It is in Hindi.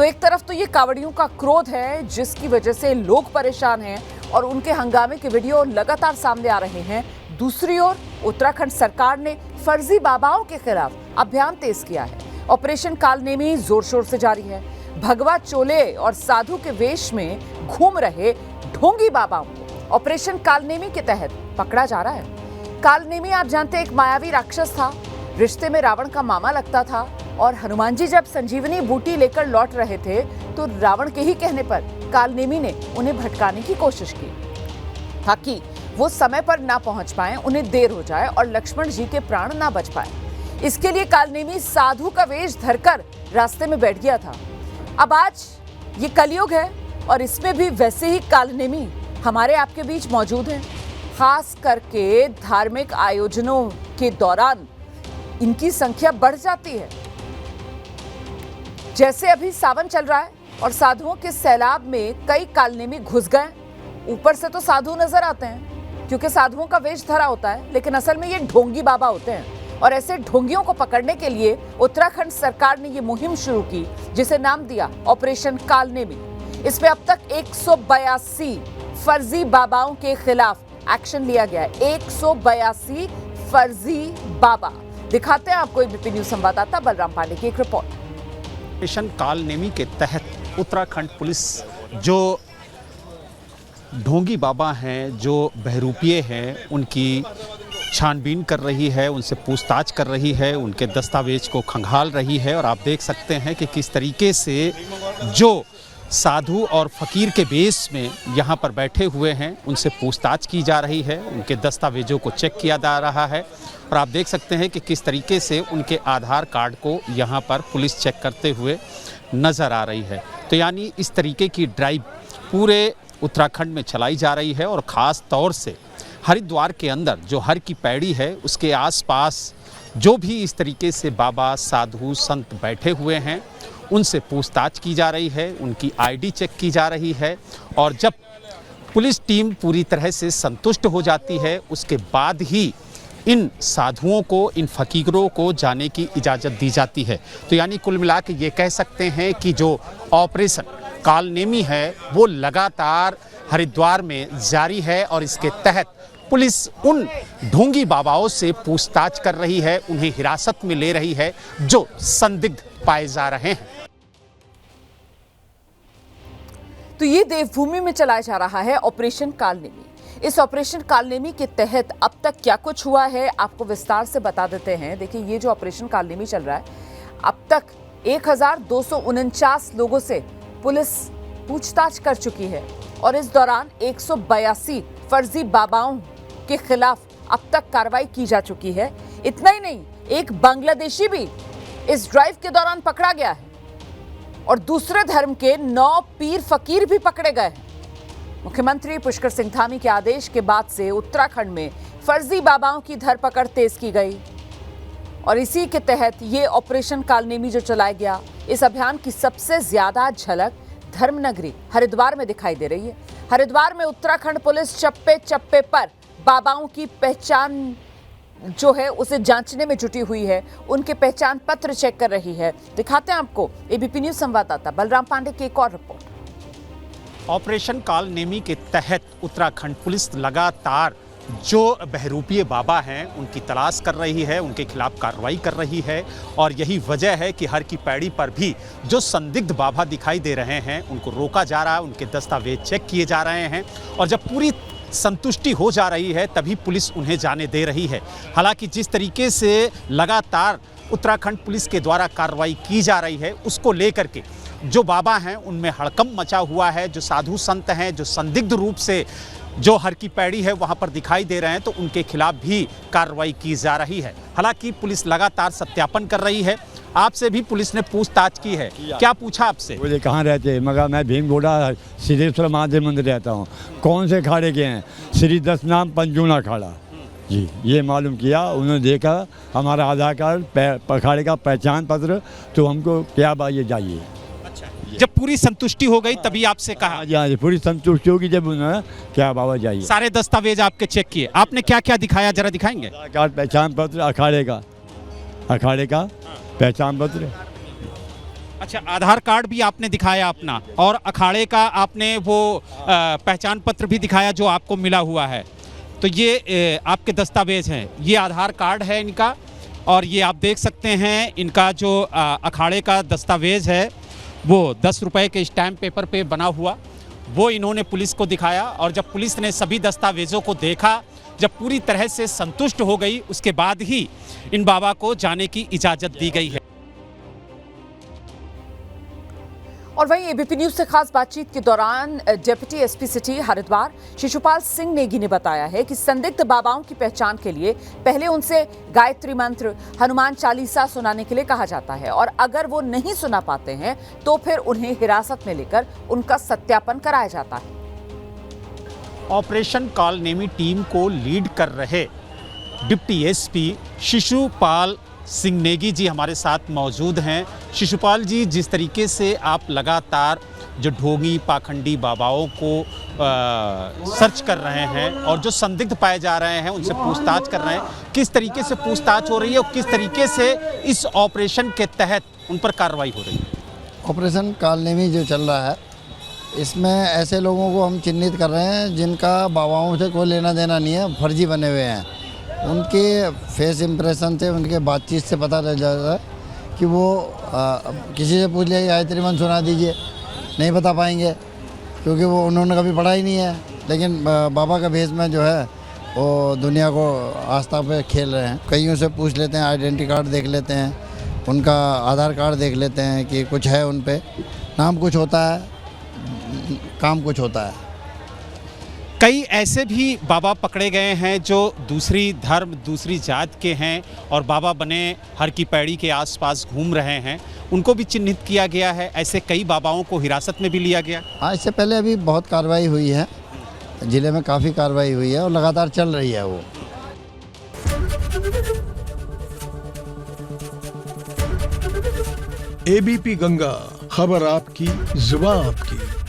तो एक तरफ तो ये कांवड़ियों का क्रोध है जिसकी वजह से लोग परेशान हैं और उनके हंगामे के वीडियो लगातार सामने आ रहे हैं। दूसरी ओर उत्तराखंड सरकार ने फर्जी बाबाओं के खिलाफ अभियान तेज किया है। ऑपरेशन कालनेमी जोर शोर से जारी है। भगवा चोले और साधु के वेश में घूम रहे ढोंगी बाबाओं को ऑपरेशन कालनेमी के तहत पकड़ा जा रहा है। कालनेमी आप जानते हैं एक मायावी राक्षस था, रिश्ते में रावण का मामा लगता था और हनुमान जी जब संजीवनी बूटी लेकर लौट रहे थे तो रावण के ही कहने पर कालनेमी ने उन्हें भटकाने की कोशिश की ताकि वो समय पर ना पहुंच पाए, उन्हें देर हो जाए और लक्ष्मण जी के प्राण ना बच पाए। इसके लिए कालनेमी साधु का वेश धरकर रास्ते में बैठ गया था। अब आज ये कलयुग है और इसमें भी वैसे ही कालनेमी हमारे आपके बीच मौजूद हैं। खास करके धार्मिक आयोजनों के दौरान इनकी संख्या बढ़ जाती है। जैसे अभी सावन चल रहा है और साधुओं के सैलाब में कई कालनेमी घुस गए। ऊपर से तो साधु नजर आते हैं क्योंकि साधुओं का वेश धरा होता है, लेकिन असल में ये ढोंगी बाबा होते हैं। और ऐसे ढोंगियों को पकड़ने के लिए उत्तराखंड सरकार ने ये मुहिम शुरू की जिसे नाम दिया ऑपरेशन कालनेमी। इसमें अब तक 182 फर्जी बाबाओं के खिलाफ एक्शन लिया गया है। 182 फर्जी बाबा। दिखाते हैं आपको एबीपी न्यूज संवाददाता बलराम पांडे की एक रिपोर्ट। ऑपरेशन कालनेमी के तहत उत्तराखंड पुलिस जो ढोंगी बाबा हैं, जो बहरूपिये हैं, उनकी छानबीन कर रही है, उनसे पूछताछ कर रही है, उनके दस्तावेज को खंगाल रही है। और आप देख सकते हैं कि किस तरीके से जो साधु और फकीर के बेस में यहाँ पर बैठे हुए हैं उनसे पूछताछ की जा रही है, उनके दस्तावेजों को चेक किया जा रहा है। और आप देख सकते हैं कि किस तरीके से उनके आधार कार्ड को यहाँ पर पुलिस चेक करते हुए नज़र आ रही है। तो यानी इस तरीके की ड्राइव पूरे उत्तराखंड में चलाई जा रही है और ख़ास तौर से हरिद्वार के अंदर जो हर की पैड़ी है उसके आसपास जो भी इस तरीके से बाबा साधु संत बैठे हुए हैं उनसे पूछताछ की जा रही है, उनकी आईडी चेक की जा रही है। और जब पुलिस टीम पूरी तरह से संतुष्ट हो जाती है उसके बाद ही इन साधुओं को, इन फकीरों को जाने की इजाज़त दी जाती है। तो यानी कुल मिला के ये कह सकते हैं कि जो ऑपरेशन कालनेमी है वो लगातार हरिद्वार में जारी है और इसके तहत पुलिस उन ढोंगी बाबाओं से पूछताछ कर रही है, उन्हें हिरासत में ले रही है जो संदिग्ध पाए जा रहे हैं। तो ये देवभूमि में चलाया जा रहा है ऑपरेशन कालनेमी। इस ऑपरेशन कालनेमी के तहत अब तक क्या कुछ हुआ है आपको विस्तार से बता देते हैं। देखिए, ये जो ऑपरेशन कालनेमी चल रहा है, अब तक 1249 लोगों से पुलिस पूछताछ कर चुकी है और इस दौरान 182 फर्जी बाबाओं के खिलाफ अब तक कार्रवाई की जा चुकी है। इतना ही नहीं, एक बांग्लादेशी भी इस ड्राइव के दौरान पकड़ा गया है और दूसरे धर्म के 9 पीर फकीर भी पकड़े गए हैं। मुख्यमंत्री पुष्कर सिंह धामी के आदेश के बाद से उत्तराखंड में फर्जी बाबाओं की धरपकड़ तेज की गई और इसी के तहत ये ऑपरेशन कालनेमी जो चलाया गया, इस अभियान की सबसे ज्यादा झलक धर्मनगरी हरिद्वार में दिखाई दे रही है। हरिद्वार में उत्तराखंड पुलिस चप्पे चप्पे पर बाबाओं की पहचान जो है उसे जांचने में जुटी हुई है, उनके पहचान पत्र चेक कर रही है। दिखाते हैं आपको एबीपी न्यूज संवाददाता बलराम पांडे की एक और रिपोर्ट। ऑपरेशन कालनेमी के तहत उत्तराखंड पुलिस लगातार जो बहरूपिये बाबा हैं उनकी तलाश कर रही है, उनके खिलाफ कार्रवाई कर रही है। और यही वजह है कि हर की पैड़ी पर भी जो संदिग्ध बाबा दिखाई दे रहे हैं उनको रोका जा रहा है, उनके दस्तावेज चेक किए जा रहे हैं और जब पूरी संतुष्टि हो जा रही है तभी पुलिस उन्हें जाने दे रही है। हालांकि जिस तरीके से लगातार उत्तराखंड पुलिस के द्वारा कार्रवाई की जा रही है उसको लेकर के जो बाबा हैं उनमें हड़कंप मचा हुआ है। जो साधु संत हैं, जो संदिग्ध रूप से जो हर की पैड़ी है वहां पर दिखाई दे रहे हैं, तो उनके खिलाफ भी कार्रवाई की जा रही है। हालांकि पुलिस लगातार सत्यापन कर रही है। आपसे भी पुलिस ने पूछताछ की है, क्या पूछा आपसे? बोले कहाँ रहते हैं? मगर मैं भीमगोड़ा सिद्धेश्वर महादेव मंदिर रहता हूँ। कौन से अखाड़े के हैं? श्री दशनाम पंजूना अखाड़ा जी, ये मालूम किया। उन्होंने देखा हमारा आधार कार्ड, अखाड़े का पहचान पत्र, तो हमको क्या बात जाइए। जब पूरी संतुष्टि हो गई तभी आपसे कहा? जी, पूरी संतुष्टि होगी जब उन्होंने क्या बाबा जाइए। सारे दस्तावेज आपके चेक किए, आपने क्या क्या दिखाया जरा दिखाएंगे? आधार कार्ड, पहचान पत्र, अखाड़े का पहचान पत्र। अच्छा, आधार कार्ड भी आपने दिखाया अपना, और अखाड़े का आपने वो पहचान पत्र भी दिखाया जो आपको मिला हुआ है। तो ये आपके दस्तावेज हैं, ये आधार कार्ड है इनका, और ये आप देख सकते हैं इनका जो अखाड़े का दस्तावेज है वो 10 रुपए के स्टैम्प पेपर पे बना हुआ, वो इन्होंने पुलिस को दिखाया। और जब पुलिस ने सभी दस्तावेजों को देखा, जब पूरी तरह से संतुष्ट हो गई, उसके बाद ही इन बाबा को जाने की इजाज़त दी गई है। और वहीं एबीपी न्यूज से खास बातचीत के दौरान deputy SP city Haridwar Shishupal Singh Negi ने बताया है कि संदिग्ध बाबाओं की पहचान के लिए पहले उनसे गायत्री मंत्र, हनुमान चालीसा सुनाने के लिए कहा जाता है, और अगर वो नहीं सुना पाते हैं तो फिर उन्हें हिरासत में लेकर उनका सत्यापन कराया जाता है। ऑपरेशन कालनेमी टीम को लीड कर रहे डिप्टी एसपी शिशुपाल सिंह नेगी जी हमारे साथ मौजूद हैं। शिशुपाल जी, जिस तरीके से आप लगातार जो ढोंगी पाखंडी बाबाओं को सर्च कर रहे हैं और जो संदिग्ध पाए जा रहे हैं उनसे पूछताछ कर रहे हैं, किस तरीके से पूछताछ हो रही है और किस तरीके से इस ऑपरेशन के तहत उन पर कार्रवाई हो रही है? ऑपरेशन कालनेमी जो चल रहा है, इसमें ऐसे लोगों को हम चिन्हित कर रहे हैं जिनका बाबाओं से कोई लेना देना नहीं है, फर्जी बने हुए हैं। उनके फेस इम्प्रेशन से, उनके बातचीत से पता चल जाता है कि वो किसी से पूछ लिया गायत्री मंत्र सुना दीजिए, नहीं बता पाएंगे क्योंकि वो उन्होंने कभी पढ़ा ही नहीं है। लेकिन बाबा का भेष में जो है वो दुनिया को आस्था पे खेल रहे हैं। कईयों से पूछ लेते हैं, आइडेंटिटी कार्ड देख लेते हैं, उनका आधार कार्ड देख लेते हैं कि कुछ है उन पे, नाम कुछ होता है, काम कुछ होता है। कई ऐसे भी बाबा पकड़े गए हैं जो दूसरी धर्म, दूसरी जात के हैं और बाबा बने हर की पैड़ी के आसपास घूम रहे हैं, उनको भी चिन्हित किया गया है। ऐसे कई बाबाओं को हिरासत में भी लिया गया। हाँ, इससे पहले अभी बहुत कार्रवाई हुई है, ज़िले में काफ़ी कार्रवाई हुई है और लगातार चल रही है वो। एबीपी गंगा, खबर आपकी, जुबान आपकी।